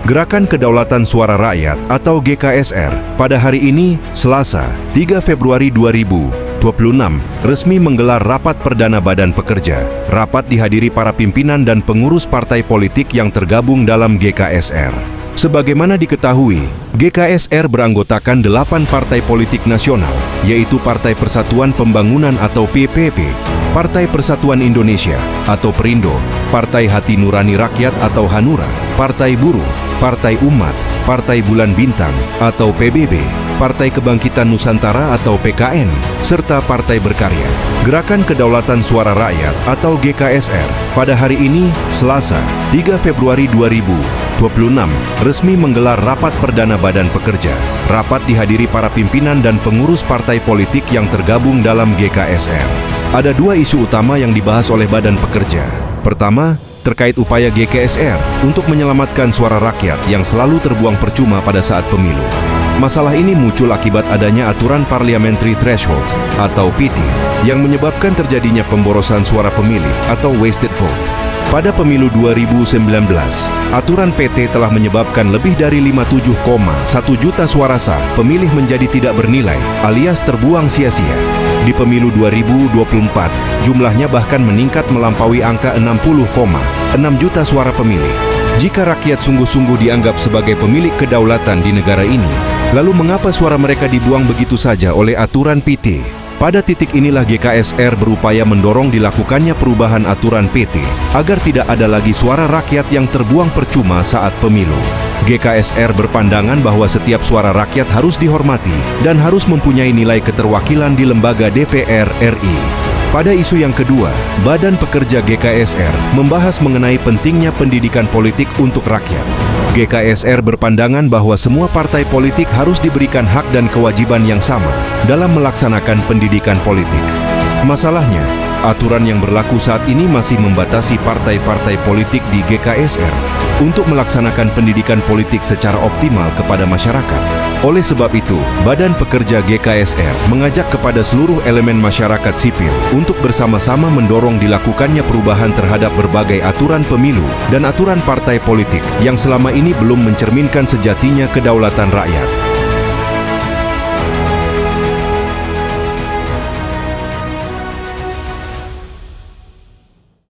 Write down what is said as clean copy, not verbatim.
Gerakan Kedaulatan Suara Rakyat atau GKSR pada hari ini, Selasa, 3 Februari 2026, resmi menggelar rapat perdana Badan Pekerja. Rapat dihadiri para pimpinan dan pengurus partai politik yang tergabung dalam GKSR. Sebagaimana diketahui, GKSR beranggotakan 8 partai politik nasional, yaitu Partai Persatuan Pembangunan atau PPP, Partai Persatuan Indonesia atau Perindo, Partai Hati Nurani Rakyat atau Hanura, Partai Buruh, Partai Umat, Partai Bulan Bintang atau PBB, Partai Kebangkitan Nusantara atau PKN, serta Partai Berkarya. Gerakan Kedaulatan Suara Rakyat atau GKSR pada hari ini, Selasa, 3 Februari 2026, resmi menggelar rapat perdana Badan Pekerja. Rapat dihadiri para pimpinan dan pengurus partai politik yang tergabung dalam GKSR. Ada 2 isu utama yang dibahas oleh Badan Pekerja. Pertama, terkait upaya GKSR untuk menyelamatkan suara rakyat yang selalu terbuang percuma pada saat pemilu. Masalah ini muncul akibat adanya aturan Parliamentary Threshold atau PT yang menyebabkan terjadinya pemborosan suara pemilih atau wasted vote. Pada pemilu 2019, aturan PT telah menyebabkan lebih dari 57,1 juta suara sah pemilih menjadi tidak bernilai alias terbuang sia-sia. Di pemilu 2024, jumlahnya bahkan meningkat melampaui angka 60,6 juta suara pemilih. Jika rakyat sungguh-sungguh dianggap sebagai pemilik kedaulatan di negara ini, lalu mengapa suara mereka dibuang begitu saja oleh aturan PT? Pada titik inilah GKSR berupaya mendorong dilakukannya perubahan aturan PT agar tidak ada lagi suara rakyat yang terbuang percuma saat pemilu. GKSR berpandangan bahwa setiap suara rakyat harus dihormati dan harus mempunyai nilai keterwakilan di lembaga DPR RI. Pada isu yang kedua, Badan Pekerja GKSR membahas mengenai pentingnya pendidikan politik untuk rakyat. GKSR berpandangan bahwa semua partai politik harus diberikan hak dan kewajiban yang sama dalam melaksanakan pendidikan politik. Masalahnya, aturan yang berlaku saat ini masih membatasi partai-partai politik di GKSR untuk melaksanakan pendidikan politik secara optimal kepada masyarakat. Oleh sebab itu, Badan Pekerja GKSR mengajak kepada seluruh elemen masyarakat sipil untuk bersama-sama mendorong dilakukannya perubahan terhadap berbagai aturan pemilu dan aturan partai politik yang selama ini belum mencerminkan sejatinya kedaulatan rakyat.